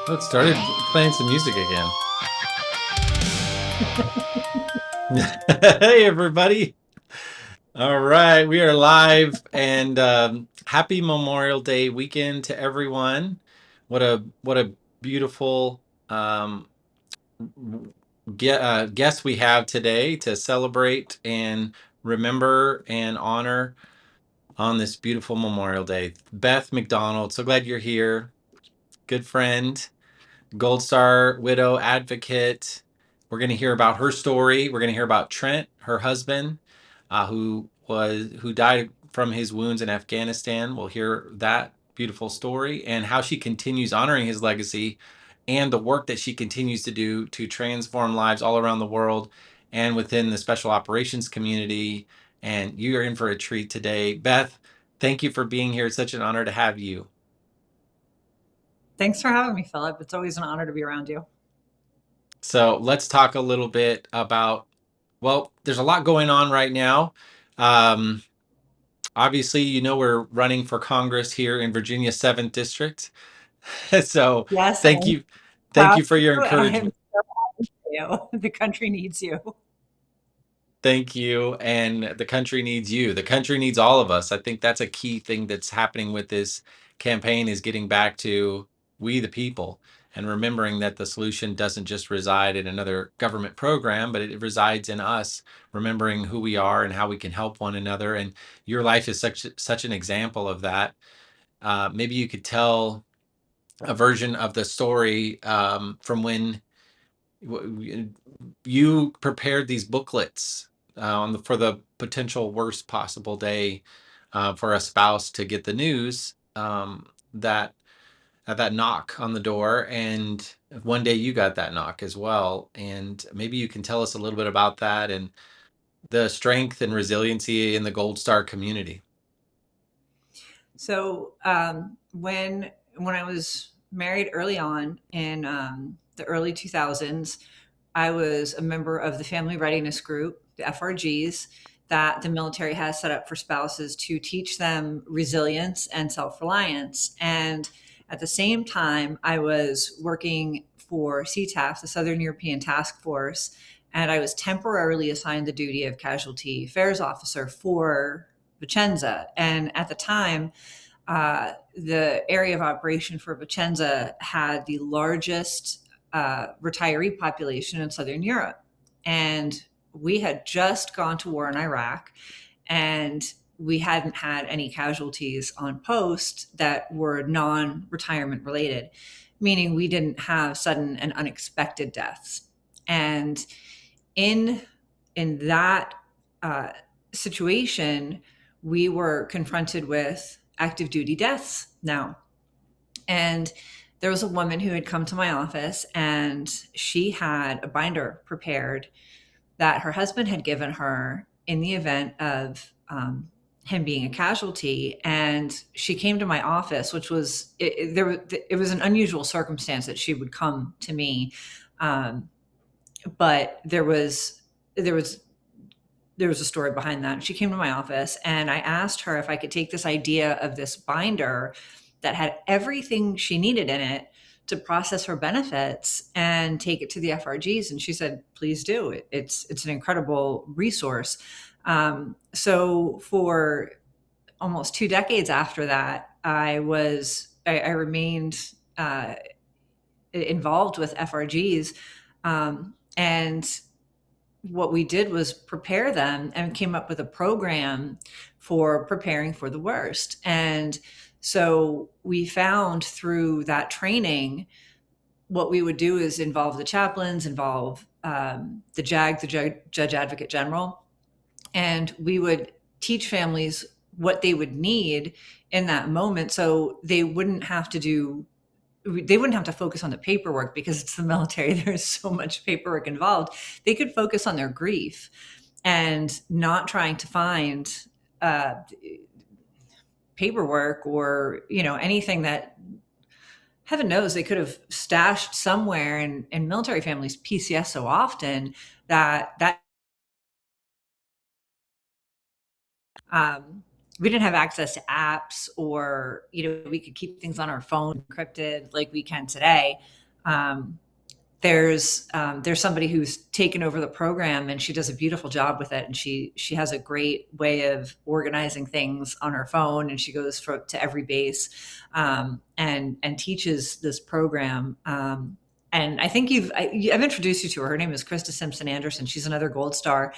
It started playing some music again. Hey, everybody. All right, we are live and happy Memorial Day weekend to everyone. What a beautiful guest we have today to celebrate and remember and honor on this beautiful Memorial Day. Beth MacDonald, so glad you're here. Good friend. Gold Star widow advocate. We're going to hear about her story. We're going to hear about Trent, her husband, who died from his wounds in Afghanistan. We'll hear that beautiful story and how she continues honoring his legacy and the work that she continues to do to transform lives all around the world and within the special operations community. And you are in for a treat today. Beth, thank you for being here. It's such an honor to have you. Thanks for having me, Philip. It's always an honor to be around you. So let's talk a little bit about, well, there's a lot going on right now. Um, Obviously, we're running for Congress here in Virginia 7th District. So Yes, thank I'm you. Thank proud you of for your you, and I am encouragement. so happy for you. The country needs you. Thank you. And the country needs you. The country needs all of us. I think that's a key thing that's happening with this campaign is getting back to we the people and remembering that the solution doesn't just reside in another government program, but it resides in us remembering who we are and how we can help one another. And your life is such an example of that. Maybe you could tell a version of the story from when you prepared these booklets for the potential worst possible day for a spouse to get the news that that knock on the door, and one day you got that knock as well. And maybe you can tell us a little bit about that and the strength and resiliency in the Gold Star community. So when I was married early on in the early 2000s, I was a member of the Family Readiness Group, the FRGs, that the military has set up for spouses to teach them resilience and self-reliance. And at the same time, I was working for CTAF, the Southern European Task Force, and I was temporarily assigned the duty of casualty affairs officer for Vicenza. And at the time, the area of operation for Vicenza had the largest retiree population in Southern Europe. And we had just gone to war in Iraq, and we hadn't had any casualties on post that were non-retirement related, meaning we didn't have sudden and unexpected deaths. And in that situation, we were confronted with active duty deaths now. And there was a woman who had come to my office, and she had a binder prepared that her husband had given her in the event of him being a casualty. And she came to my office, which was it was an unusual circumstance that she would come to me, but there was a story behind that. She came to my office, and I asked her if I could take this idea of this binder that had everything she needed in it to process her benefits and take it to the FRGs. And she said, please do. It's an incredible resource. So for almost 2 decades after that, I remained involved with FRGs. And what we did was prepare them and came up with a program for preparing for the worst. And so we found through that training, what we would do is involve the chaplains, involve the JAG, the Judge Advocate General, and we would teach families what they would need in that moment, so they wouldn't have to focus on the paperwork, because it's the military. There's so much paperwork involved. They could focus on their grief and not trying to find paperwork or anything that heaven knows they could have stashed somewhere. And military families PCS so often that um, we didn't have access to apps, or we could keep things on our phone encrypted like we can today. um, there's somebody who's taken over the program, and she does a beautiful job with it, and she has a great way of organizing things on her phone, and she goes to every base, and teaches this program. And I think I've introduced you to her. Her name is Krista Simpson Anderson. She's another Gold Star.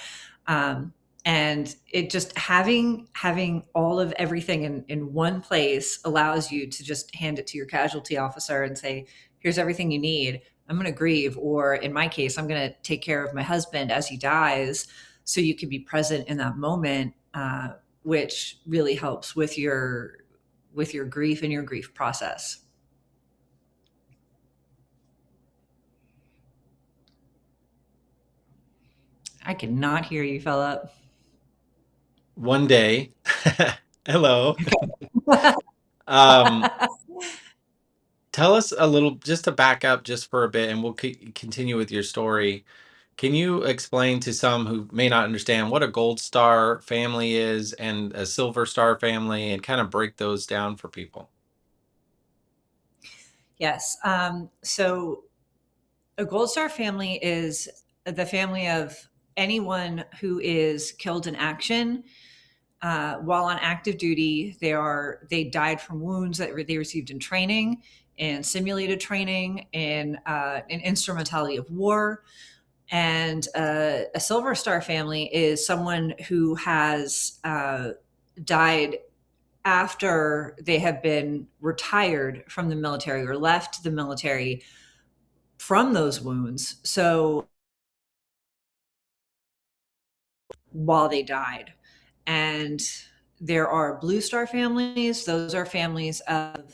um, and it just having all of everything in one place allows you to just hand it to your casualty officer and say, here's everything you need. I'm going to grieve, or in my case, I'm going to take care of my husband as he dies, so you can be present in that moment, which really helps with your grief and your grief process. I cannot hear you, Philip. One day, hello. Um, Tell us a little, just to back up just for a bit, and we'll continue with your story. Can you explain to some who may not understand what a Gold Star family is and a Silver Star family, and kind of break those down for people? Yes. So a Gold Star family is the family of anyone who is killed in action while on active duty. They died from wounds that they received in training and simulated training and in instrumentality of war. And a Silver Star family is someone who has died after they have been retired from the military or left the military from those wounds. So while they died. And there are Blue Star families. Those are families of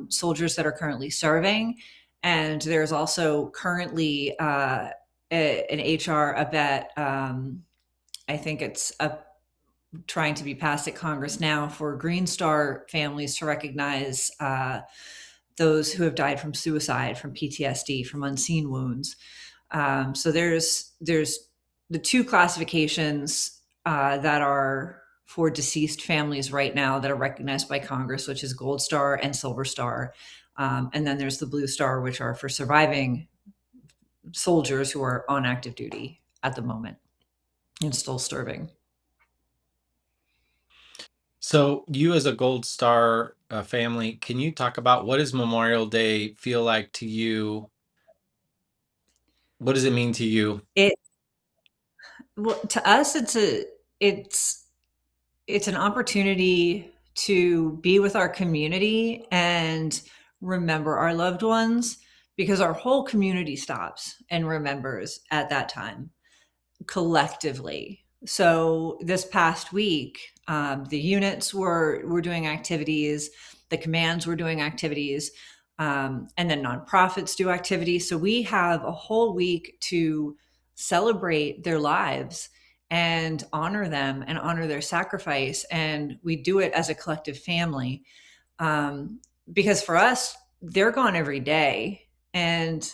soldiers that are currently serving. And there's also currently an HR about, I think it's trying to be passed at Congress now for Green Star families to recognize those who have died from suicide, from PTSD, from unseen wounds. So there's the two classifications that are for deceased families right now that are recognized by Congress, which is Gold Star and Silver Star. And then there's the Blue Star, which are for surviving soldiers who are on active duty at the moment and still serving. So, you as a Gold Star family, can you talk about what does Memorial Day feel like to you? What does it mean to you? It Well, to us, it's it's an opportunity to be with our community and remember our loved ones, because our whole community stops and remembers at that time collectively. So this past week, the units were doing activities, the commands were doing activities, and then nonprofits do activities. So we have a whole week to celebrate their lives and honor them and honor their sacrifice. And we do it as a collective family, um, because for us, they're gone every day, and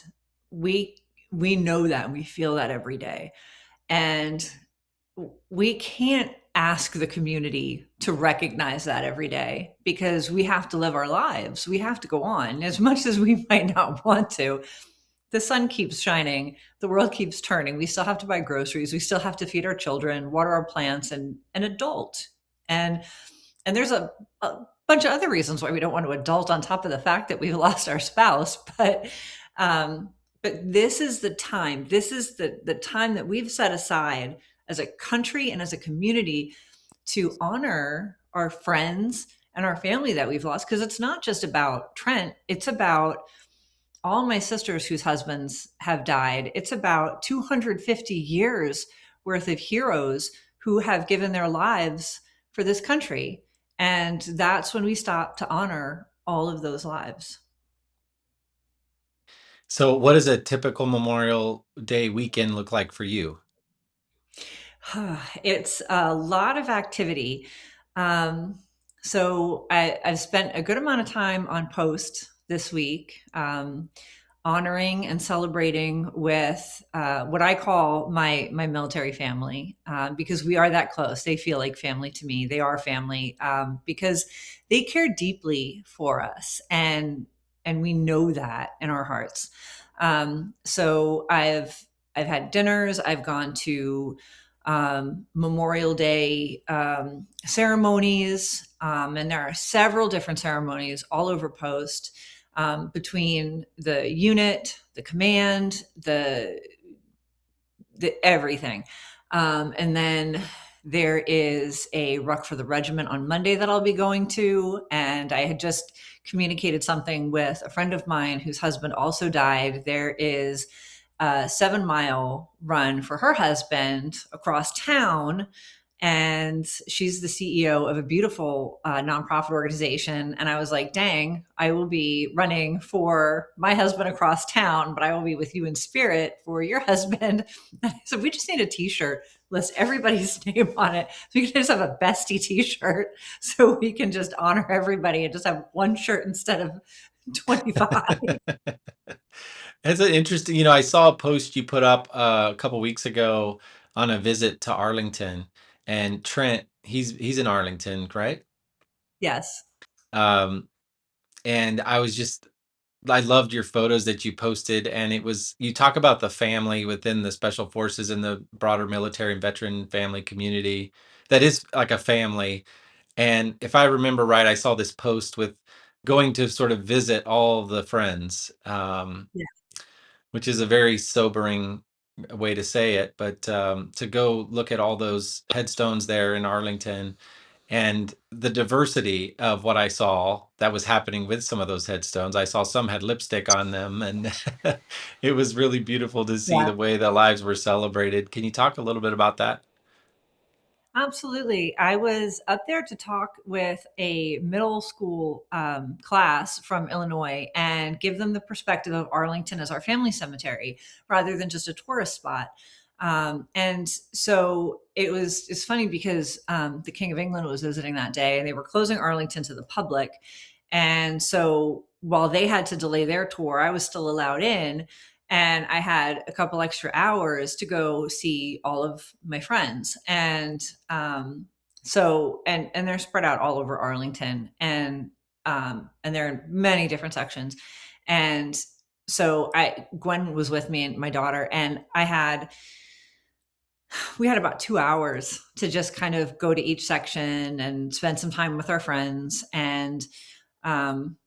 we we know that, we feel that every day. And we can't ask the community to recognize that every day, because we have to live our lives. We have to go on as much as we might not want to. The sun keeps shining, the world keeps turning. We still have to buy groceries, we still have to feed our children, water our plants, and an adult. And there's a bunch of other reasons why we don't want to adult on top of the fact that we've lost our spouse. Um, but this is the time. This is the time that we've set aside as a country and as a community to honor our friends and our family that we've lost. Because it's not just about Trent, it's about all my sisters whose husbands have died. It's about 250 years worth of heroes who have given their lives for this country. And that's when we stop to honor all of those lives. So, what does a typical Memorial Day weekend look like for you? It's a lot of activity. Um, I've spent a good amount of time on post this week. honoring and celebrating with what I call my military family, because we are that close. They feel like family to me. They are family, because they care deeply for us, and we know that in our hearts. So I've had dinners. I've gone to Memorial Day ceremonies, and there are several different ceremonies all over Post, between the unit, the command, the everything. And then there is a ruck for the regiment on Monday that I'll be going to. And I had just communicated something with a friend of mine whose husband also died. There is a 7 mile run for her husband across town. And she's the CEO of a beautiful nonprofit organization. And I was like, dang, I will be running for my husband across town, but I will be with you in spirit for your husband. So we just need a t-shirt, list everybody's name on it. So we can just have a bestie t-shirt so we can just honor everybody and just have one shirt instead of 25. It's an interesting, I saw a post you put up a couple weeks ago on a visit to Arlington, and Trent, he's in Arlington, right? Yes. Um, and I loved your photos that you posted, and you talk about the family within the special forces and the broader military and veteran family community that is like a family. And if I remember right, I saw this post with going to sort of visit all the friends, Yeah. which is a very sobering way to say it, but to go look at all those headstones there in Arlington and the diversity of what I saw that was happening with some of those headstones. I saw some had lipstick on them, and it was really beautiful to see Yeah. the way the lives were celebrated. Can you talk a little bit about that? Absolutely. I was up there to talk with a middle school class from Illinois and give them the perspective of Arlington as our family cemetery rather than just a tourist spot. And so it's funny because the King of England was visiting that day and they were closing Arlington to the public. And so while they had to delay their tour, I was still allowed in, and I had a couple extra hours to go see all of my friends. And and they're spread out all over Arlington, and they're in many different sections. And so I Gwen was with me and my daughter, and we had about 2 hours to just kind of go to each section and spend some time with our friends. And um,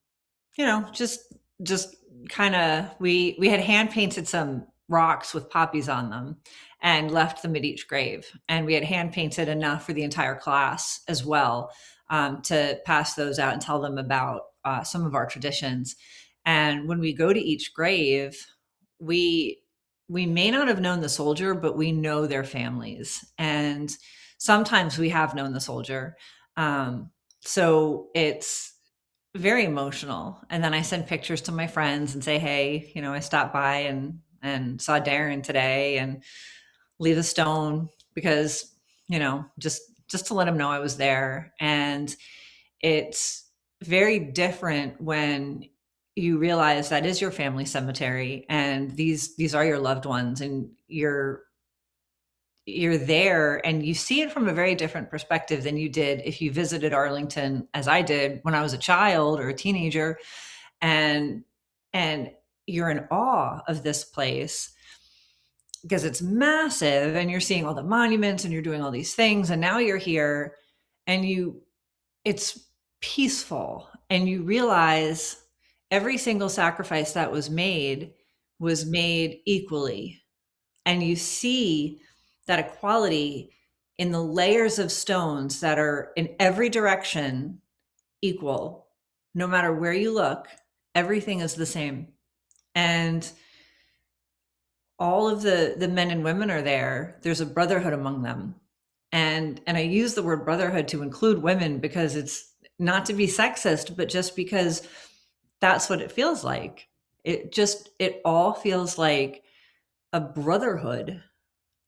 just kind of we had hand painted some rocks with poppies on them and left them at each grave, and we had hand painted enough for the entire class as well, to pass those out and tell them about some of our traditions. And when we go to each grave, we we may not have known the soldier, but we know their families, and sometimes we have known the soldier. So it's very emotional. And then I send pictures to my friends and say, "Hey, I stopped by and saw Darren today," and leave a stone because, just to let him know I was there. And it's very different when you realize that is your family cemetery and these are your loved ones, and you're there and you see it from a very different perspective than you did if you visited Arlington as I did when I was a child or a teenager. And and you're in awe of this place because it's massive and you're seeing all the monuments and you're doing all these things, and now you're here and it's peaceful, and you realize every single sacrifice that was made equally, and you see that equality in the layers of stones that are in every direction equal. No matter where you look, everything is the same. And all of the men and women are there. There's a brotherhood among them. And I use the word brotherhood to include women because it's not to be sexist, but just because that's what it feels like. It all feels like a brotherhood,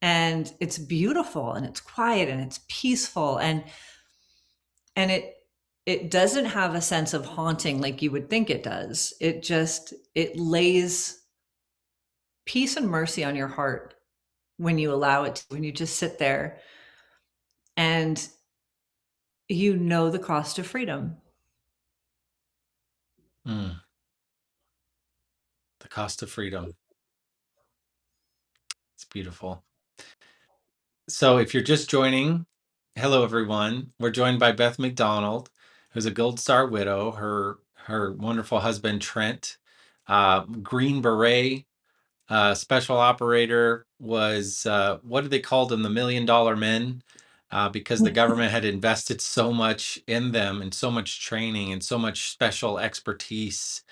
and it's beautiful and it's quiet and it's peaceful, and it doesn't have a sense of haunting like you would think it does. It lays peace and mercy on your heart when you allow it to, when you just sit there and you know the cost of freedom. Mm, the cost of freedom. It's beautiful. So if you're just joining, hello everyone. We're joined by Beth MacDonald, who's a Gold Star widow. Her wonderful husband Trent, Green Beret, special operator, was what did they call them? The $1 million men, because the government had invested so much in them and so much training and so much special expertise,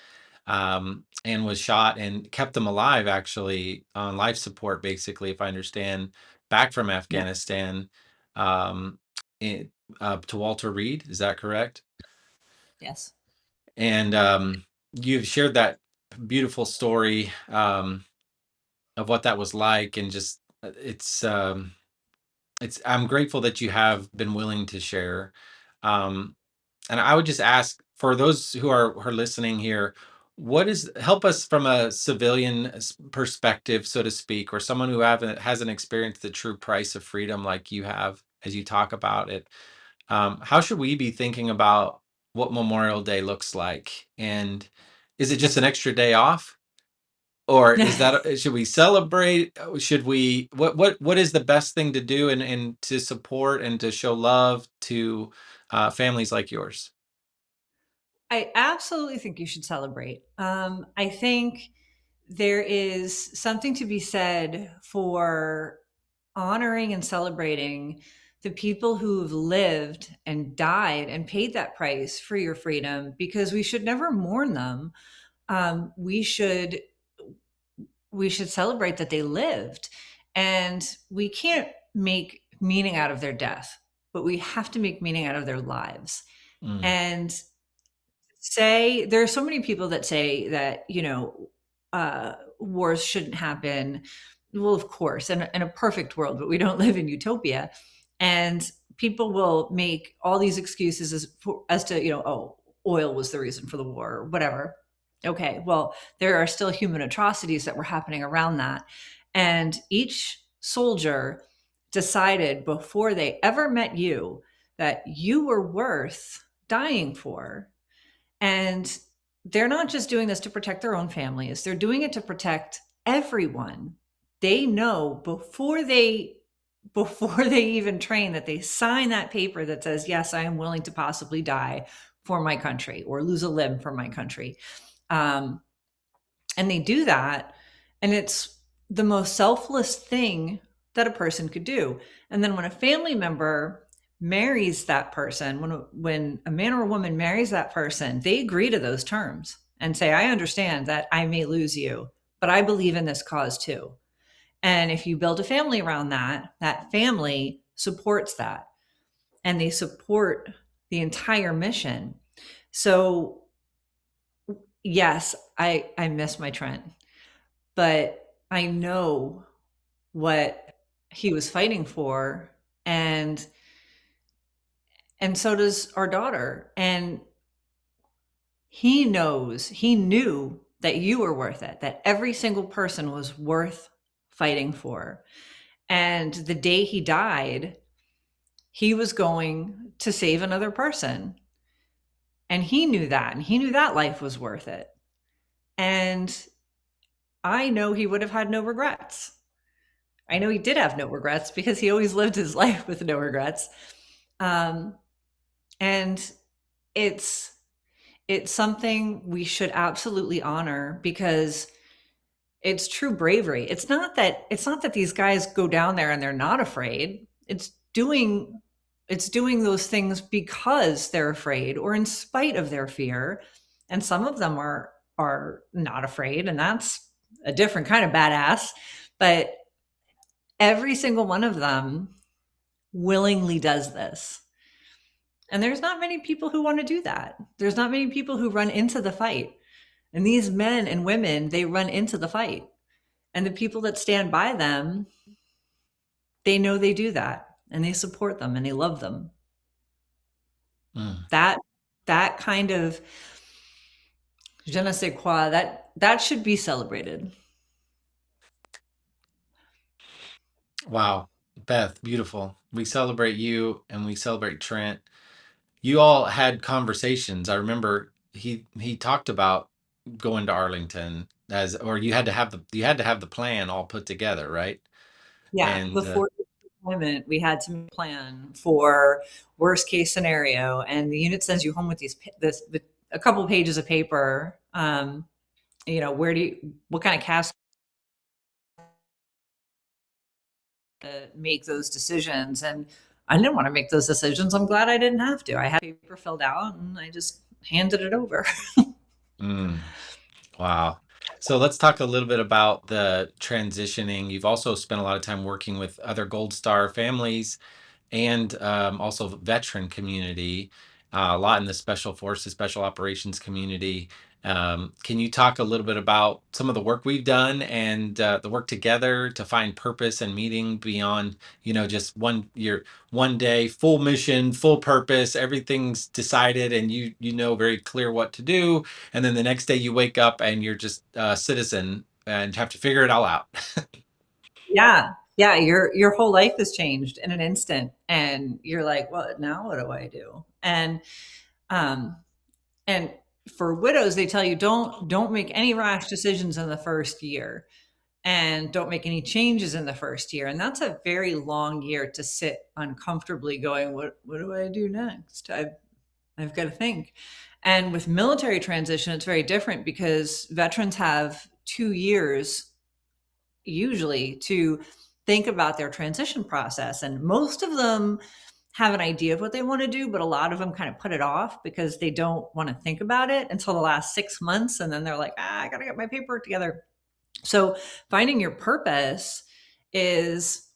and was shot and kept them alive, actually on life support, basically, if I understand, back from Yeah. Afghanistan, um, it, to Walter Reed. Is that correct? Yes. And you've shared that beautiful story, of what that was like, and just it's I'm grateful that you have been willing to share. Um, and I would just ask for those who are listening here, what is help us from a civilian perspective, so to speak, or someone who hasn't experienced the true price of freedom like you have as you talk about it. How should we be thinking about what Memorial Day looks like? And is it just an extra day off? Or is that should we celebrate? Should we what is the best thing to do and to support and to show love to families like yours? I absolutely think you should celebrate. I think there is something to be said for honoring and celebrating the people who've lived and died and paid that price for your freedom, because we should never mourn them. Um, we should we should celebrate that they lived, and we can't make meaning out of their death, but we have to make meaning out of their lives. Mm, And say there are so many people that say that, wars shouldn't happen. Well, of course, in a perfect world, but we don't live in utopia. And people will make all these excuses as to, oh, oil was the reason for the war or whatever. Okay, well, there are still human atrocities that were happening around that. And each soldier decided before they ever met you that you were worth dying for. And they're not just doing this to protect their own families, they're doing it to protect everyone. They know before they even train, that they sign that paper that says, yes, I am willing to possibly die for my country or lose a limb for my country. Um, and they do that, and it's the most selfless thing that a person could do. And then when a family member marries that person, when a man or a woman marries that person, they agree to those terms and say, I understand that I may lose you, but I believe in this cause too. And if you build a family around that, that family supports that, and they support the entire mission. So yes, I miss my Trent, but I know what he was fighting for, and so does our daughter. And he knew that you were worth it, that every single person was worth fighting for. And the day he died, he was going to save another person. And he knew that, and he knew that life was worth it. And I know he would have had no regrets. I know he did have no regrets, because he always lived his life with no regrets. Um, and it's something we should absolutely honor, because it's true bravery. It's not that these guys go down there and they're not afraid. It's doing those things because they're afraid, or in spite of their fear. And some of them are not afraid, and that's a different kind of badass. But every single one of them willingly does this. And there's not many people who want to do that. There's not many people who run into the fight. And these men and women, they run into the fight. And the people that stand by them, they know they do that, and they support them, and they love them. mm. That kind of je ne sais quoi, that should be celebrated. Wow. Beth, beautiful. We celebrate you and we celebrate Trent. You all had conversations. I remember he talked about going to Arlington as, or you had to have the plan all put together, right? Yeah, And before the deployment, we had to make a plan for worst case scenario, and the unit sends you home with a couple pages of paper. What kind of cast to make those decisions, and I didn't want to make those decisions. I'm glad I didn't have to. I had paper filled out, and I just handed it over. mm, wow. So let's talk a little bit about the transitioning. You've also spent a lot of time working with other Gold Star families and also veteran community, a lot in the special forces, special operations community. Can you talk a little bit about some of the work we've done and the work together to find purpose and meaning beyond, just one day, full mission, full purpose, everything's decided and you know very clear what to do, and then the next day you wake up and you're just a citizen and have to figure it all out. Yeah, yeah. Your whole life has changed in an instant, and you're like, "What now? What do I do?" Um, and for widows, they tell you don't make any rash decisions in the first year, and don't make any changes in the first year. And that's a very long year to sit uncomfortably going, what do I do next? I've got to think. And with military transition, it's very different because veterans have 2 years usually to think about their transition process. And most of them have an idea of what they want to do, but a lot of them kind of put it off because they don't want to think about it until the last 6 months. And then they're like, I got to get my paperwork together. So finding your purpose is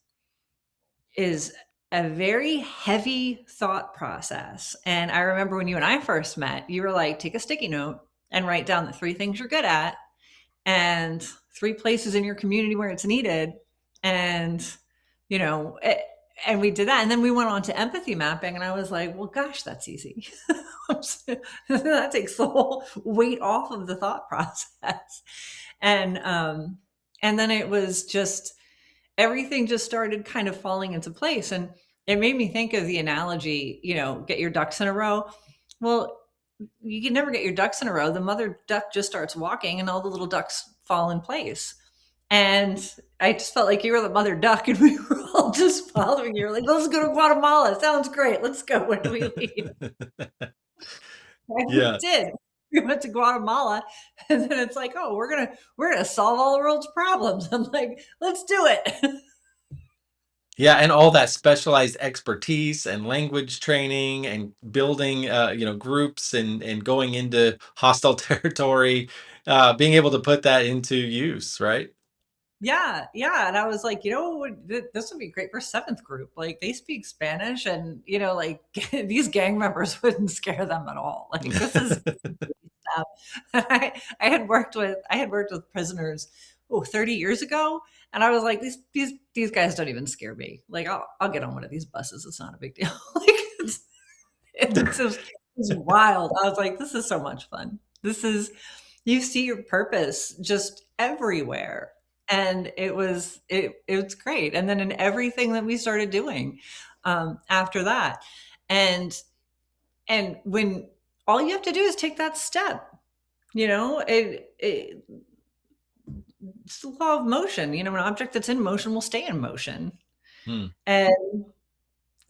is a very heavy thought process. And I remember when you and I first met, you were like, take a sticky note and write down the 3 things you're good at and 3 places in your community where it's needed. And, you know, it, and we did that. And then we went on to empathy mapping. And I was like, well, gosh, that's easy. That takes the whole weight off of the thought process. And, um, and then it was just, everything just started kind of falling into place. And it made me think of the analogy, get your ducks in a row. Well, you can never get your ducks in a row. The mother duck just starts walking and all the little ducks fall in place. And I just felt like you were the mother duck and we were all just following you. We're like, let's go to Guatemala. Sounds great. Let's go. When do we leave? And we Yeah. did. We went to Guatemala and then it's like, oh, we're gonna solve all the world's problems. I'm like, let's do it. Yeah, and all that specialized expertise and language training and building, groups and going into hostile territory, being able to put that into use, right? Yeah, yeah, and I was like, this would be great for seventh group. Like they speak Spanish, and like these gang members wouldn't scare them at all. Like this is stuff. I had worked with prisoners 30 years ago, and I was like, these guys don't even scare me. Like I'll get on one of these buses. It's not a big deal. Like it's wild. I was like, this is so much fun. You see your purpose just everywhere. And it was great. And then in everything that we started doing after that. And when all you have to do is take that step, it's the law of motion. An object that's in motion will stay in motion. Hmm. And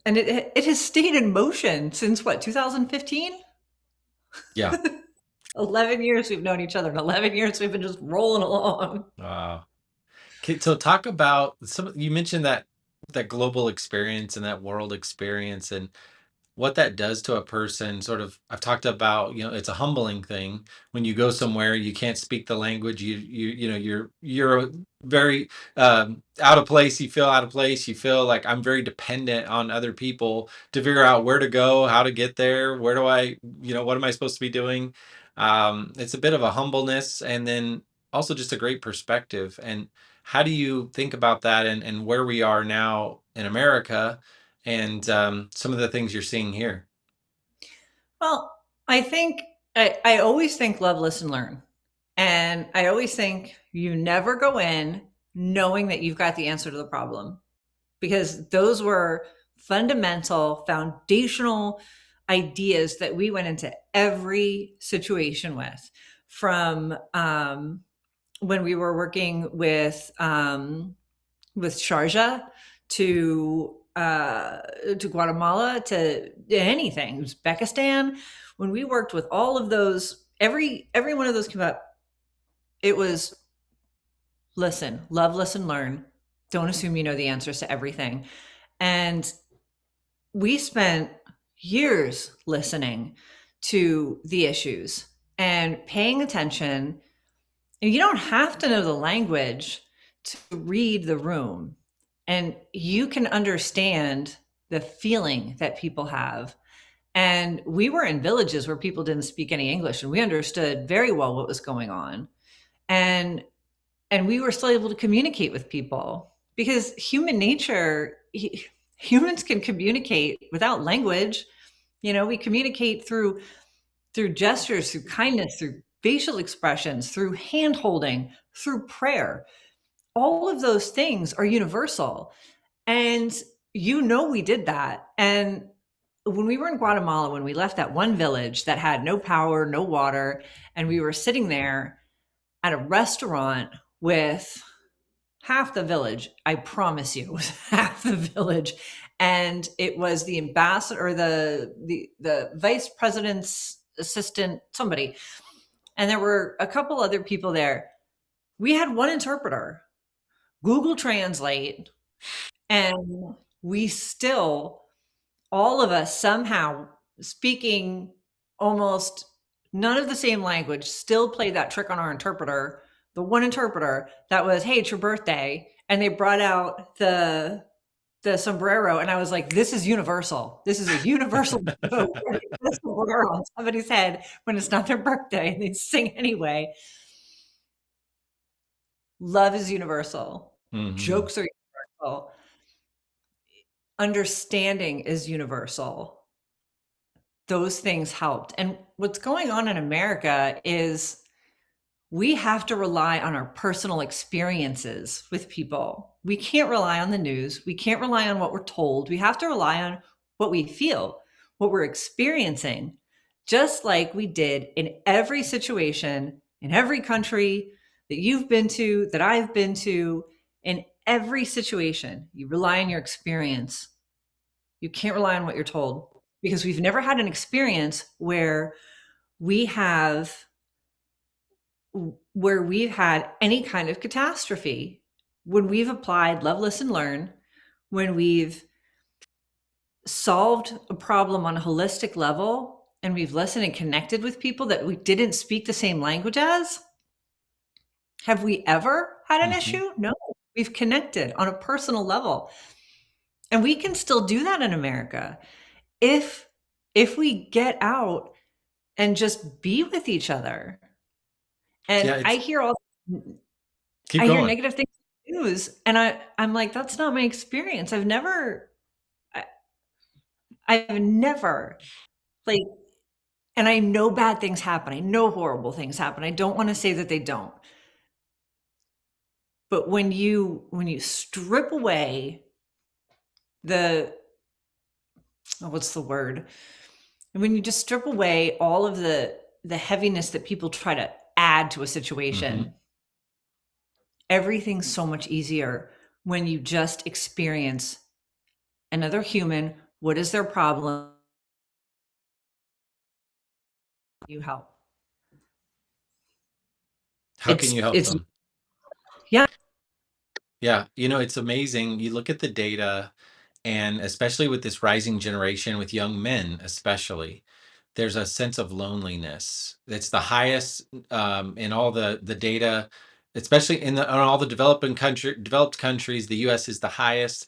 it has stayed in motion since what, 2015? Yeah. 11 years we've known each other, and 11 years we've been just rolling along. Wow. Okay, so talk about you mentioned that global experience and that world experience and what that does to a person. Sort of, I've talked about, it's a humbling thing when you go somewhere you can't speak the language, you're very out of place, you feel out of place, you feel like I'm very dependent on other people to figure out where to go, how to get there, where do I, what am I supposed to be doing. It's a bit of a humbleness, and then also just a great perspective. And how do you think about that, and where we are now in America, and some of the things you're seeing here? Well, I always think love, listen, learn. And I always think you never go in knowing that you've got the answer to the problem. because those were fundamental, foundational ideas that we went into every situation from when we were working with Sharjah to Guatemala to anything, Uzbekistan. When we worked with all of those, every one of those came up. It was listen, love, listen, learn. Don't assume you know the answers to everything. And we spent years listening to the issues and paying attention. And you don't have to know the language to read the room. And you can understand the feeling that people have. And we were in villages where people didn't speak any English, and we understood very well what was going on. And we were still able to communicate with people because human nature, humans can communicate without language. We communicate through gestures, through kindness, through facial expressions, through hand holding, through prayer. All of those things are universal. And we did that. And when we were in Guatemala, when we left that one village that had no power, no water, and we were sitting there at a restaurant with half the village, I promise you, it was half the village. And it was the ambassador or the vice president's assistant, somebody. And there were a couple other people there. We had one interpreter, Google Translate, and we still, all of us somehow speaking almost none of the same language, still played that trick on our interpreter, the one interpreter that was, hey, it's your birthday. And they brought out the sombrero, and I was like, this is universal. This is a universal joke. The sombrero on somebody's head when it's not their birthday, and they sing anyway. Love is universal. Mm-hmm. Jokes are universal. Understanding is universal. Those things helped. And what's going on in America is we have to rely on our personal experiences with people. We can't rely on the news. We can't rely on what we're told. We have to rely on what we feel, what we're experiencing, just like we did in every situation, in every country that you've been to, that I've been to, in every situation. You rely on your experience. You can't rely on what you're told because we've never had an experience we have where we've had any kind of catastrophe. When we've applied love, listen, learn, when we've solved a problem on a holistic level and we've listened and connected with people that we didn't speak the same language as, have we ever had an Mm-hmm. issue? No, we've connected on a personal level. And we can still do that in America if we get out and just be with each other. Yeah, And it's keep I hear going. negative things in the news, and I'm like, that's not my experience. I, I've never like, and I know bad things happen. I know horrible things happen. I don't want to say that they don't. But when you strip away the what's the word? And when you just strip away all of the heaviness that people try to add to a Mm-hmm. situation, everything's so much easier when you just experience another human. What is their problem? You help. How can you help It's them? yeah. Yeah, it's amazing. You look at the data, and especially with this rising generation, with young men especially, there's a sense of loneliness. It's the highest in all the data, especially in all the developed countries. The U.S. is the highest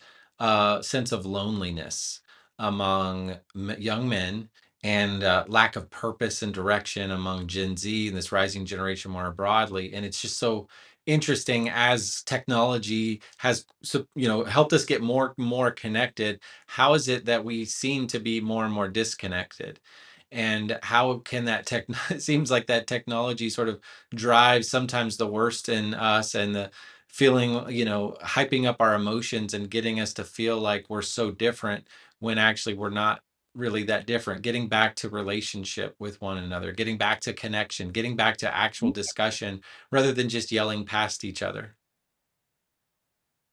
sense of loneliness among young men, and lack of purpose and direction among Gen Z and this rising generation more broadly. And it's just so interesting as technology has helped us get more connected. How is it that we seem to be more and more disconnected? And how can that it seems like that technology sort of drives sometimes the worst in us, and feeling, hyping up our emotions and getting us to feel like we're so different when actually we're not really that different. Getting back to relationship with one another, getting back to connection, getting back to actual discussion rather than just yelling past each other.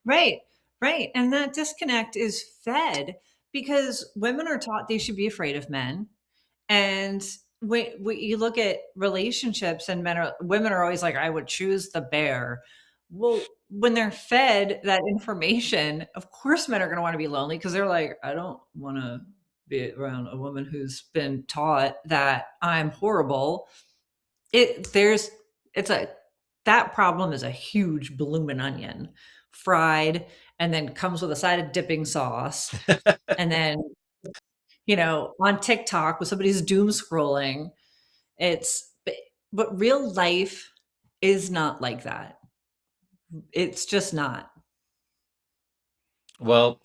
Right, right. And that disconnect is fed because women are taught they should be afraid of men. And when you look at relationships and women are always like, I would choose the bear. Well, when they're fed that information, of course men are going to want to be lonely because they're like, I don't want to be around a woman who's been taught that I'm horrible. It there's it's a that problem is a huge bloomin' onion, fried, and then comes with a side of dipping sauce, and then, on TikTok with somebody's doom scrolling, it's but real life is not like that. It's just not. Well,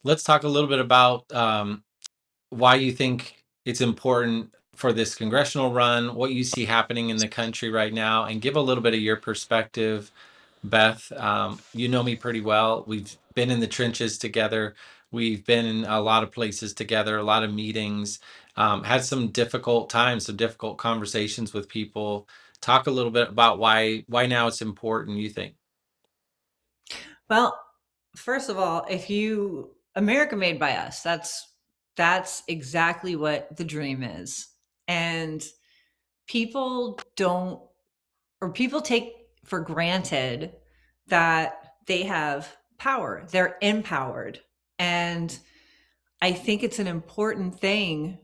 let's talk a little bit about why you think it's important for this congressional run, what you see happening in the country right now, and give a little bit of your perspective. Beth, you know me pretty well. We've been in the trenches together. We've been in a lot of places together, a lot of meetings, had some difficult times, some difficult conversations with people. Talk a little bit about why now it's important, you think. Well, first of all, if you America made by us, that's exactly what the dream is. And people don't or people take for granted that they have power. They're empowered. And I think it's an important thing.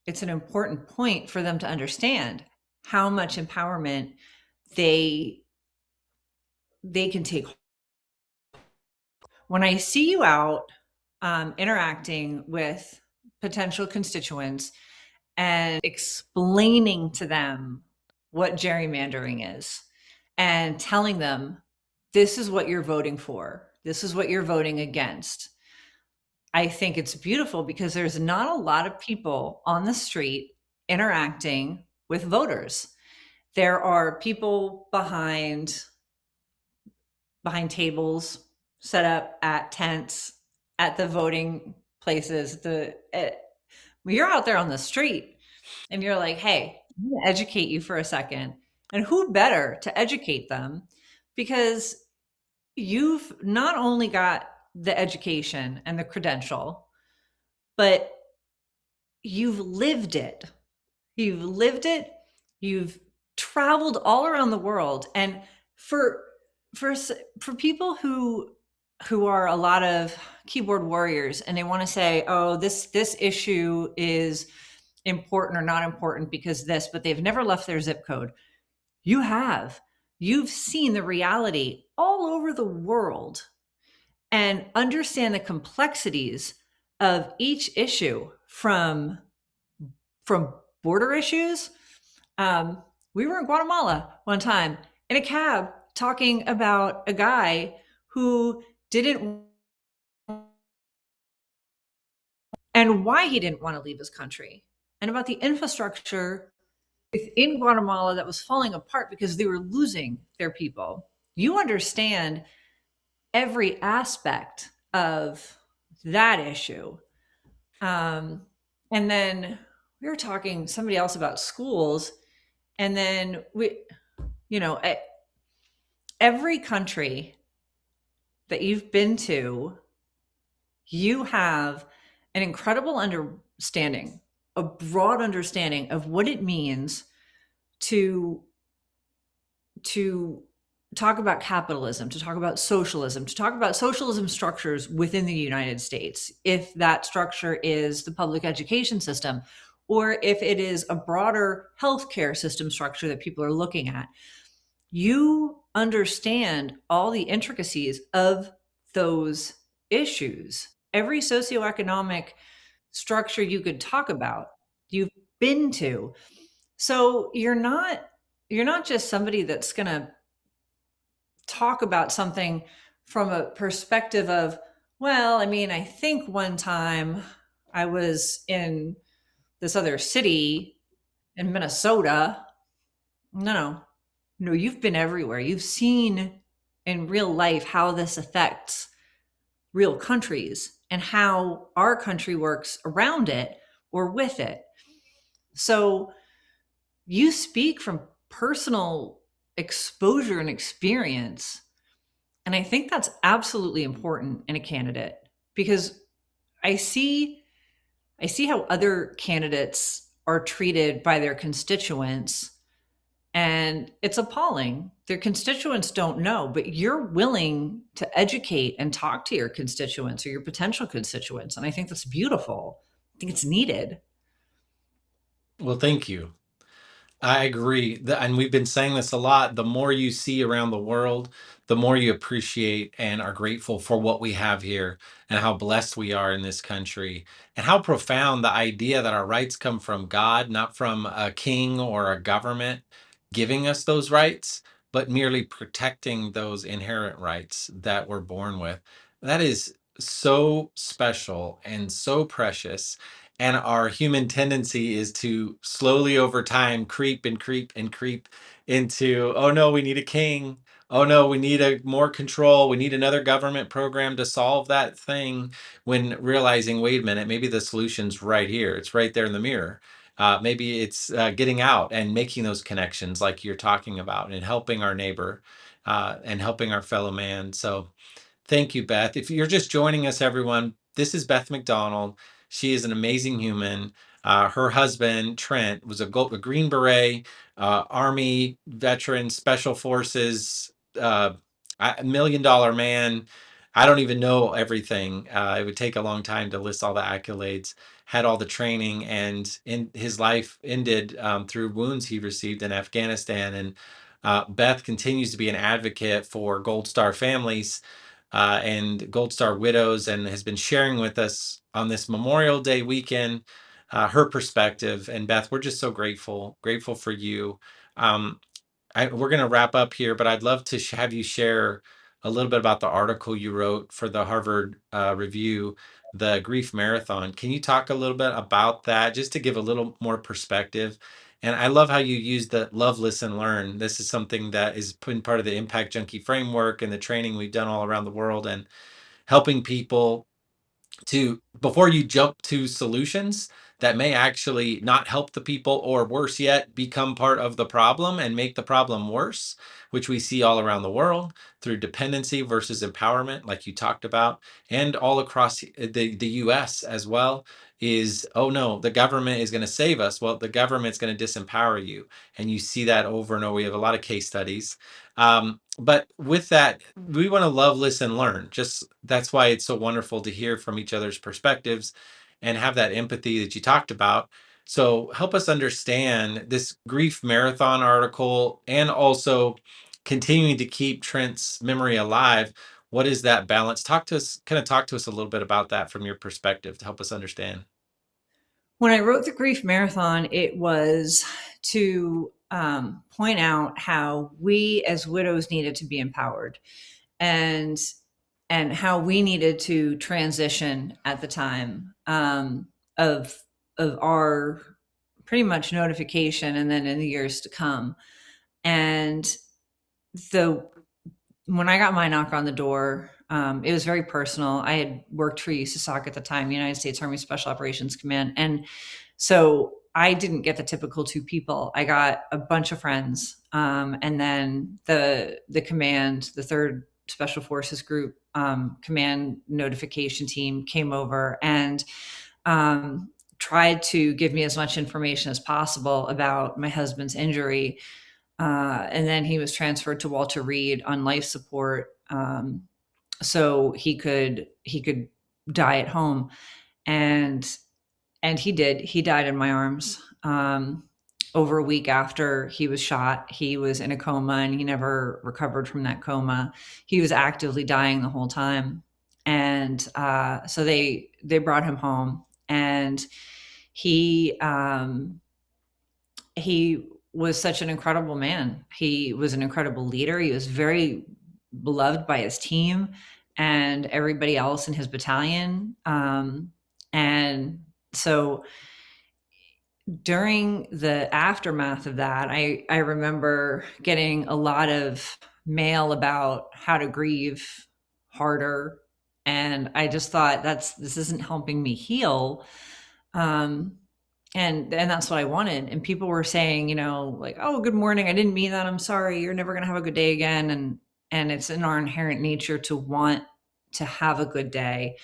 It's an important point for them to understand how much empowerment they they can take. When I see you out interacting with potential constituents and explaining to them what gerrymandering is and telling them this is what you're voting for, this is what you're voting against. I think it's beautiful because there's not a lot of people on the street interacting with voters. There are people behind tables set up at tents at the voting places. When you're out there on the street and you're like, hey, I'm going to educate you for a second. And who better to educate them? Because you've not only got the education and the credential, but you've lived it. You've lived it. You've traveled all around the world. And for for for people who are a lot of keyboard warriors and they want to say, "Oh, this issue is important or not important because this," but they've never left their zip code. You have. You've seen the reality all over the world and understand the complexities of each issue from border issues. We were in Guatemala one time in a cab talking about a guy who didn't and why he didn't want to leave his country and about the infrastructure within Guatemala that was falling apart because they were losing their people. You understand every aspect of that issue. Um, and then we were talking somebody else about schools, and then you know, e- every country that you've been to, you have an incredible understanding, a broad understanding of what it means to to talk about capitalism, to talk about socialism, to talk about socialism structures within the United States, if that structure is the public education system, or if it is a broader healthcare system structure that people are looking at. You understand all the intricacies of those issues. Every socioeconomic structure you could talk about, you've been to. So you're not just somebody that's going to talk about something from a perspective of, well, I mean, I think one time I was in this other city in Minnesota. No, no, no, you've been everywhere. You've seen in real life how this affects real countries and how our country works around it or with it. So you speak from personal exposure and experience. And I think that's absolutely important in a candidate because I see I see how other candidates are treated by their constituents, and it's appalling. Their constituents don't know, but you're willing to educate and talk to your constituents or your potential constituents. And I think that's beautiful. I think it's needed. Well, thank you. I agree. And we've been saying this a lot. The more you see around the world, the more you appreciate and are grateful for what we have here and how blessed we are in this country and how profound the idea that our rights come from God, not from a king or a government giving us those rights, but merely protecting those inherent rights that we're born with. That is so special and so precious. And our human tendency is to slowly over time creep and creep and creep into, oh no, we need a king. Oh no, we need a more control. We need another government program to solve that thing. When realizing, wait a minute, maybe the solution's right here. It's right there in the mirror. Maybe it's getting out and making those connections like you're talking about and helping our neighbor and helping our fellow man. So thank you, Beth. If you're just joining us, everyone, this is Beth MacDonald. She is an amazing human. Her husband, Trent, was a Green Beret, Army veteran, Special Forces, $1 million man. I don't even know everything. It would take a long time to list all the accolades. Had all the training, and in his life ended through wounds he received in Afghanistan. And Beth continues to be an advocate for Gold Star families and Gold Star widows, and has been sharing with us on this Memorial Day weekend her perspective. And Beth, we're just so grateful for you. Um, we're going to wrap up here, but I'd love to have you share a little bit about the article you wrote for the Harvard Review, the Grief Marathon. Can you talk a little bit about that, just to give a little more perspective? And I love how you use the love, listen, learn. This is something that is been part of the Impact Junkie framework and the training we've done all around the world, and helping people to, before you jump to solutions that may actually not help the people, or worse yet, become part of the problem and make the problem worse, which we see all around the world through dependency versus empowerment, like you talked about, and all across the US as well. Is, oh no, the government is going to save us. Well, the government's going to disempower you. And you see that over and over. We have a lot of case studies. But with that, we want to love, listen, learn. Just that's why it's so wonderful to hear from each other's perspectives and have that empathy that you talked about. So help us understand this grief marathon article, and also continuing to keep Trent's memory alive. What is that balance? Talk to us a little bit about that from your perspective to help us understand. When I wrote the Grief Marathon, it was to point out how we as widows needed to be empowered, and how we needed to transition at the time of our pretty much notification, and then in the years to come. And the when I got my knock on the door, it was very personal. I had worked for USASOC at the time, United States Army Special Operations Command, and so I didn't get the typical two people. I got a bunch of friends, and then the command, the Third Special Forces Group command notification team came over and tried to give me as much information as possible about my husband's injury. And then he was transferred to Walter Reed on life support, so he could die at home. And he did. He died in my arms. Over a week after he was shot, he was in a coma, and he never recovered from that coma. He was actively dying the whole time, and so they brought him home, and he he was such an incredible man. He was an incredible leader. He was very beloved by his team and everybody else in his battalion. And so during the aftermath of that, I remember getting a lot of mail about how to grieve harder, and I just thought this isn't helping me heal. Um, and that's what I wanted. And people were saying, like, "Oh, good morning. I didn't mean that. I'm sorry. You're never going to have a good day again." And it's in our inherent nature to want to have a good day.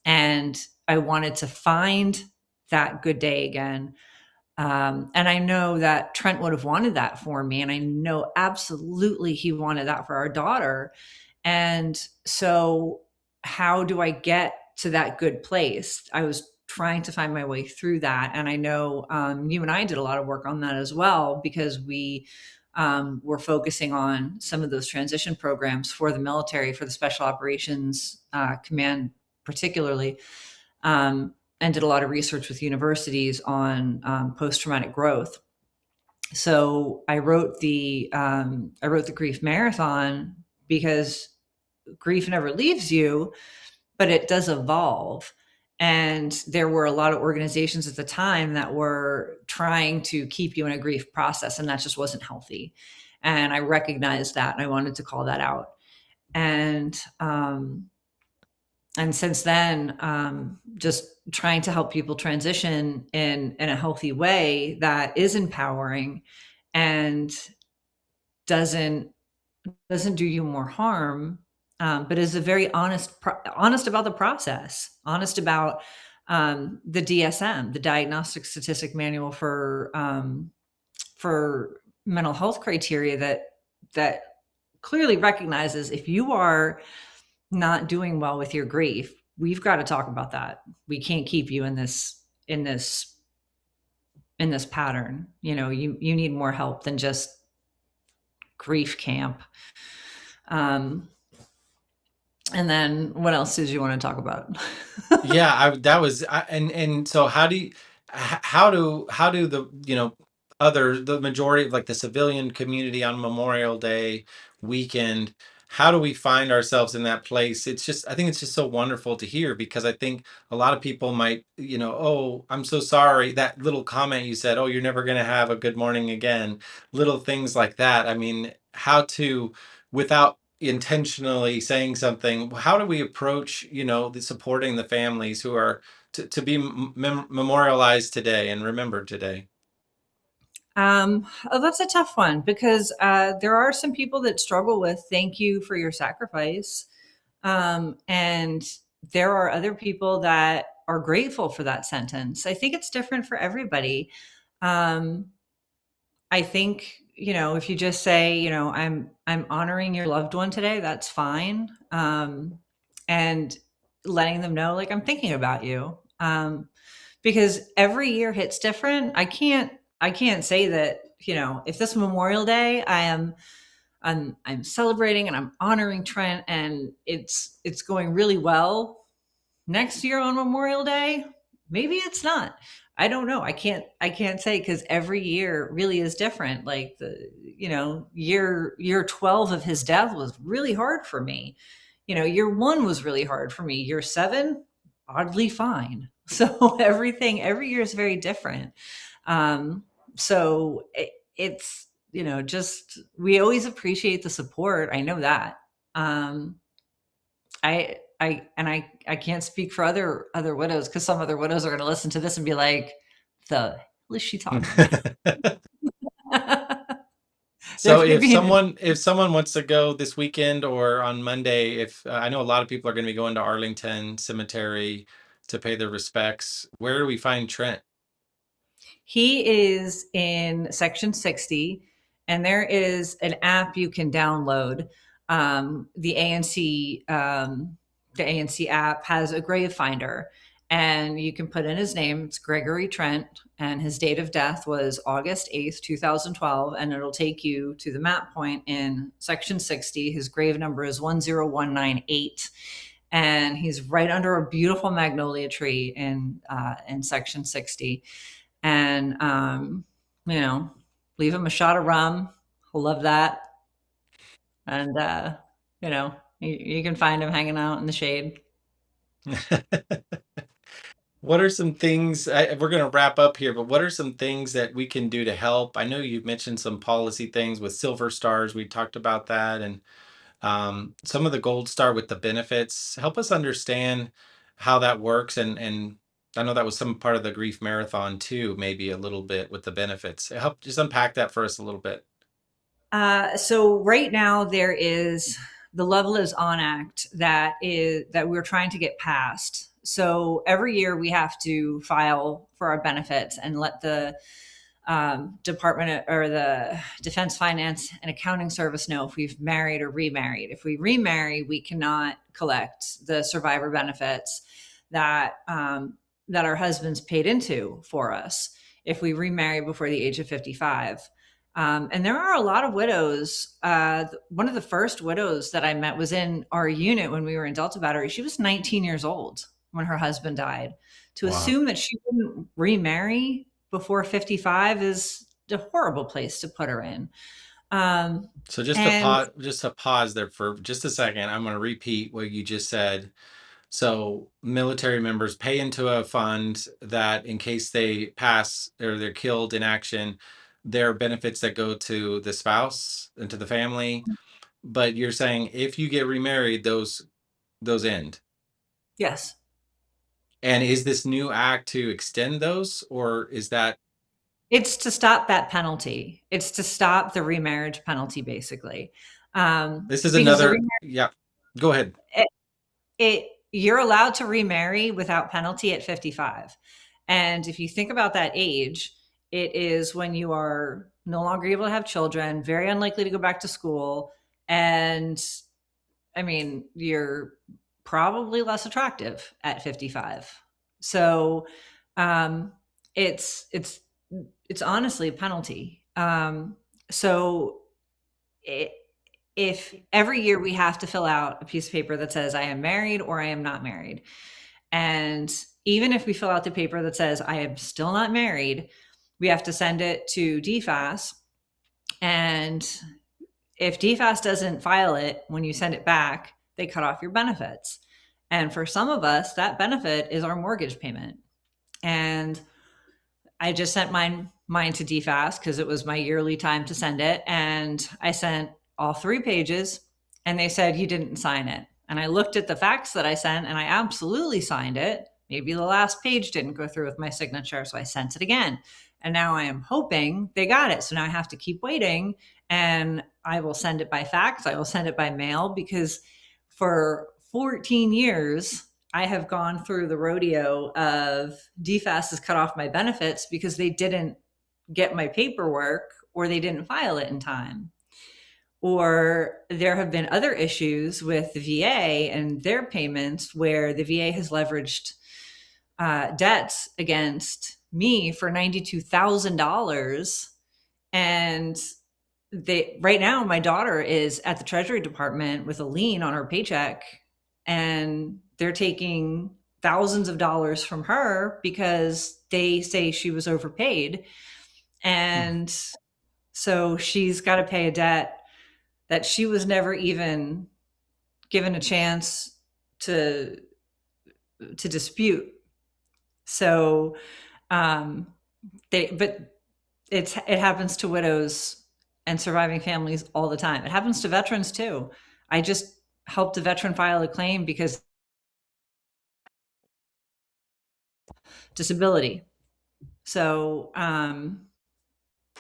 And I wanted to find that good day again. And I know that Trent would have wanted that for me. And I know absolutely he wanted that for our daughter. And so, how do I get to that good place? I was trying to find my way through that. And I know you and I did a lot of work on that as well, because we were focusing on some of those transition programs for the military, for the Special Operations Command, particularly. And did a lot of research with universities on post-traumatic growth. So I wrote the grief marathon because grief never leaves you, but it does evolve. And there were a lot of organizations at the time that were trying to keep you in a grief process, and that just wasn't healthy. And I recognized that, and I wanted to call that out. And and since then, just trying to help people transition in a healthy way that is empowering and doesn't doesn't do you more harm, but is a very honest about the process, honest about the DSM, the Diagnostic Statistic Manual for mental health criteria, that clearly recognizes if you are not doing well with your grief, we've got to talk about that. We can't keep you in this pattern. You need more help than just grief camp. Um, and then what else did you want to talk about? Yeah, that was and so how do the the majority of like the civilian community on Memorial Day weekend, how do we find ourselves in that place? It's just, I think it's just so wonderful to hear, because I think a lot of people might, oh, I'm so sorry, that little comment you said, oh, you're never going to have a good morning again, little things like that. I mean, how to, without intentionally saying something, how do we approach, the supporting the families who are to be memorialized today and remembered today? Oh, that's a tough one, because there are some people that struggle with "thank you for your sacrifice," and there are other people that are grateful for that sentence. I think it's different for everybody. Um, I think, if you just say, I'm honoring your loved one today, that's fine. And letting them know, like, I'm thinking about you. Because every year hits different. I can't say that, if this Memorial Day I'm celebrating and I'm honoring Trent, and it's going really well. Next year on Memorial Day, maybe it's not. I don't know. I can't say, because every year really is different. Like, year 12 of his death was really hard for me. Year 1 was really hard for me. Year 7, oddly fine. So every year is very different. Um, so it's, just, we always appreciate the support. I know that. I can't speak for other widows, because some other widows are going to listen to this and be like, "The hell is she talking about?" They're So going to if be in. someone wants to go this weekend or on Monday, if I know a lot of people are going to be going to Arlington Cemetery to pay their respects, where do we find Trent? He is in Section 60, and there is an app you can download. The ANC app has a grave finder, and you can put in his name. It's Gregory Trent, and his date of death was August 8th, 2012, and it'll take you to the map point in Section 60. His grave number is 10198. And he's right under a beautiful magnolia tree in Section 60. And you know, leave him a shot of rum. He'll love that. And you can find him hanging out in the shade. What are some things we're going to wrap up here, but what are some things that we can do to help? I know you've mentioned some policy things with Silver Stars. We talked about that, and some of the Gold Star with the benefits. Help us understand how that works, and I know that was some part of the grief marathon too, maybe a little bit with the benefits. Help just unpack that for us a little bit. So right now there is the Love Lives On Act that we're trying to get passed. So every year we have to file for our benefits and let the Department or the Defense Finance and Accounting Service know if we've married or remarried. If we remarry, we cannot collect the survivor benefits that our husbands paid into for us if we remarry before the age of 55. And there are a lot of widows. One of the first widows that I met was in our unit when we were in Delta Battery. She was 19 years old when her husband died. To Wow. assume that she wouldn't remarry before 55 is a horrible place to put her in. Um, So and just to pause there for just a second, I'm going to repeat what you just said. So military members pay into a fund that in case they pass or they're killed in action, there are benefits that go to the spouse and to the family. But you're saying if you get remarried, those end. yes, And is this new act to extend those, or is that it's to stop that penalty. It's to stop the remarriage penalty, basically. this is Because the another, yeah, go ahead. it you're allowed to remarry without penalty at 55. And if you think about that age, it is when you are no longer able to have children, very unlikely to go back to school, and I mean, you're probably less attractive at 55. So um it's it's it's honestly a penalty. So it, if every year we have to fill out a piece of paper that says I am married or I am not married. And even if we fill out the paper that says I am still not married, we have to send it to DFAS. And if DFAS doesn't file it when you send it back, they cut off your benefits. And for some of us, that benefit is our mortgage payment. And I just sent mine to DFAS because it was my yearly time to send it, and I sent all 3 pages, and they said you didn't sign it. And I looked at the facts that I sent, and I absolutely signed it. Maybe the last page didn't go through with my signature, so I sent it again. And now I am hoping they got it. So now I have to keep waiting, and I will send it by fax. I will send it by mail because for 14 years I have gone through the rodeo of DFAS has cut off my benefits because they didn't get my paperwork or they didn't file it in time. Or there have been other issues with the VA and their payments where the VA has leveraged debts against me for $92,000. And they right now my daughter is at the Treasury Department with a lien on her paycheck, and they're taking thousands of dollars from her because they say she was overpaid. And so she's got to pay a debt that she was never even given a chance to dispute. So um but it happens to widows and surviving families all the time. It happens to veterans too. I just helped a veteran file a claim because disability. So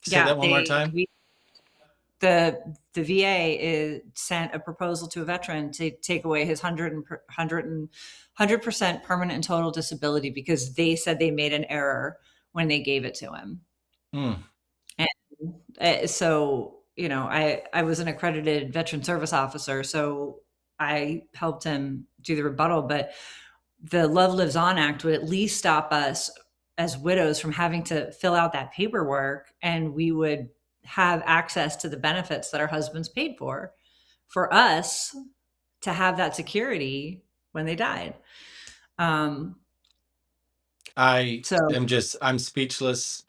Say yeah, that one more time. the VA sent a proposal to a veteran to take away his 100% permanent and total disability because they said they made an error when they gave it to him. Mm. And so, I was an accredited veteran service officer, so I helped him do the rebuttal. But the Love Lives On Act would at least stop us as widows from having to fill out that paperwork, and we would have access to the benefits that our husbands paid for us to have that security when they died. Um, I so am just, I'm speechless.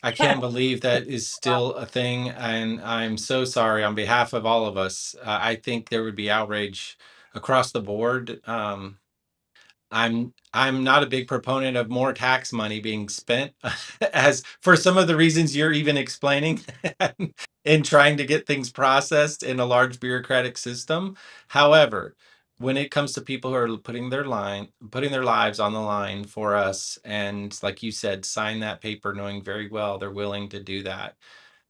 I can't believe that is still a thing, and I'm so sorry on behalf of all of us. I think there would be outrage across the board. I'm not a big proponent of more tax money being spent as for some of the reasons you're even explaining in trying to get things processed in a large bureaucratic system. However, when it comes to people who are putting their lives on the line for us, and like you said, sign that paper knowing very well they're willing to do that,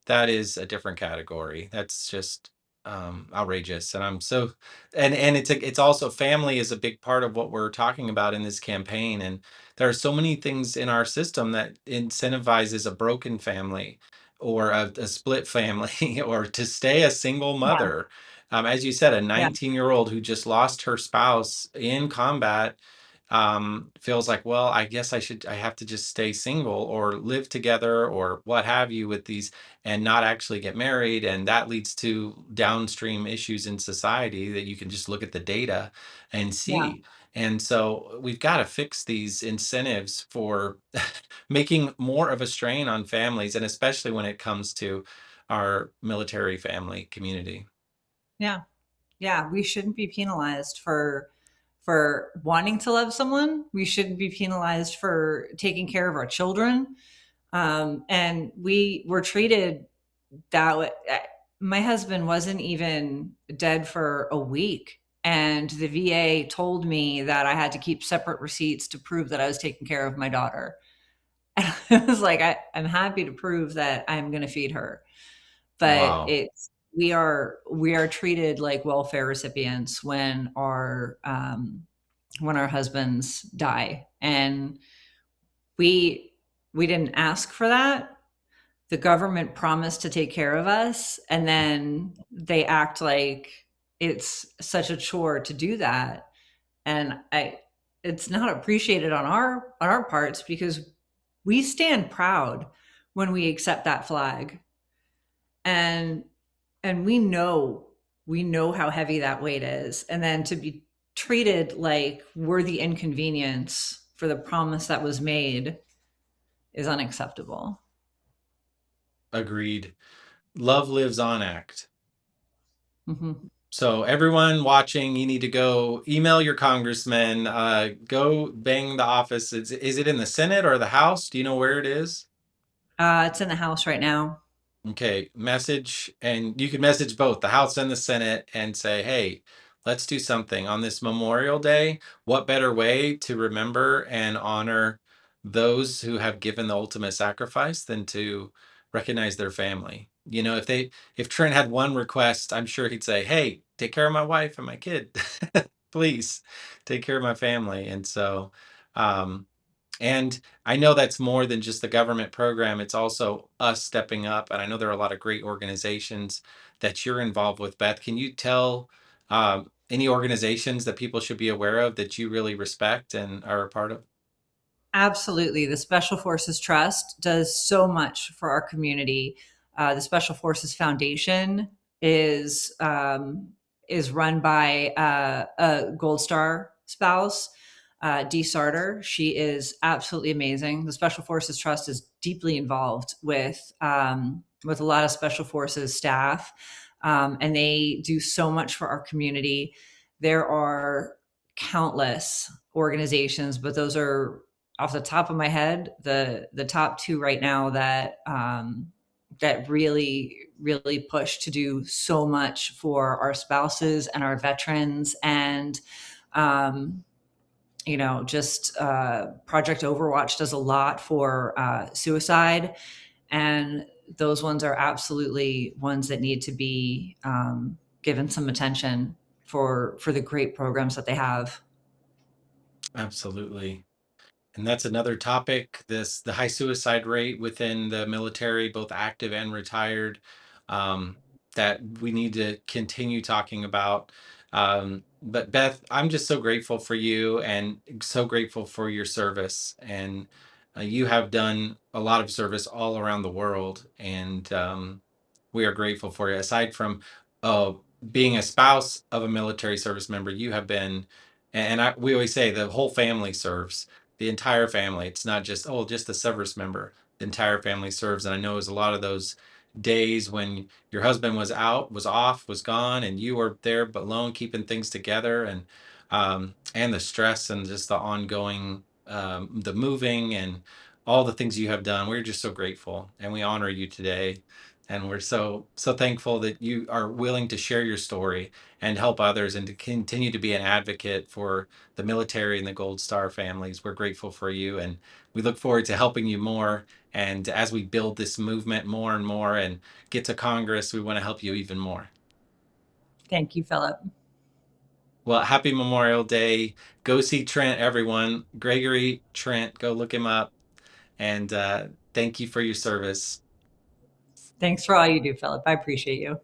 that is a different category. That's just outrageous. And I'm so and it's also family is a big part of what we're talking about in this campaign. And there are so many things in our system that incentivizes a broken family or a split family or to stay a single Yeah. mother. As you said, a Yeah. 19-year-old who just lost her spouse in combat feels like, well, I guess I have to just stay single or live together or what have you with these and not actually get married. And that leads to downstream issues in society that you can just look at the data and Yeah. see. And so we've got to fix these incentives for making more of a strain on families, and especially when it comes to our military family community. Yeah. Yeah. We shouldn't be penalized for wanting to love someone. We shouldn't be penalized for taking care of our children. And we were treated that way. My husband wasn't even dead for a week. And the VA told me that I had to keep separate receipts to prove that I was taking care of my daughter. And I was like, I'm happy to prove that I'm going to feed her. But Wow. it's, we are treated like welfare recipients when our husbands die. And we, we didn't ask for that. The government promised to take care of us, and then they act like it's such a chore to do that. And I it's not appreciated on our parts because we stand proud when we accept that flag. And we know how heavy that weight is. And then to be treated like we're the inconvenience for the promise that was made is unacceptable. Agreed. Love lives on act. Mhm. So everyone watching, you need to go email your congressman, go bang the office. Is it in the Senate or the House? Do you know where it is? It's in the house right now. Okay, message, and you can message both the House and the Senate and say, hey, let's do something on this Memorial Day. What better way to remember and honor those who have given the ultimate sacrifice than to recognize their family? You know, if Trent had one request, I'm sure he'd say, hey, take care of my wife and my kid. Please take care of my family. And so, um, and I know that's more than just the government program. It's also us stepping up. And I know there are a lot of great organizations that you're involved with. Beth, can you tell any organizations that people should be aware of that you really respect and are a part of? Absolutely. The Special Forces Trust does so much for our community. The Special Forces Foundation is um, is run by a Gold Star spouse, Dee Sarter. She is absolutely amazing. The Special Forces Trust is deeply involved with a lot of Special Forces staff, and they do so much for our community. There are countless organizations, but those are off the top of my head, the top two right now that really push to do so much for our spouses and our veterans. And um, just Project Overwatch does a lot for suicide, and those ones are absolutely ones that need to be given some attention for the great programs that they have. Absolutely. And that's another topic, the high suicide rate within the military, both active and retired, um, that we need to continue talking about. But Beth, I'm just so grateful for you and so grateful for your service. And you have done a lot of service all around the world. And we are grateful for you. Aside from uh, being a spouse of a military service member, you have been, and we always say the whole family serves, the entire family. It's not just, oh, just the service member. The entire family serves. And I know it was a lot of those days when your husband was out, was off, was gone, and you were there but alone, keeping things together. And and the stress and just the ongoing, the moving and all the things you have done. We're just so grateful and we honor you today. And we're so thankful that you are willing to share your story and help others and to continue to be an advocate for the military and the Gold Star families. We're grateful for you and we look forward to helping you more. And as we build this movement more and more and get to Congress, we want to help you even more. Thank you, Philip. Well, happy Memorial Day. Go see Trent, everyone. Gregory Trent, go look him up. And thank you for your service. Thanks for all you do, Philip. I appreciate you.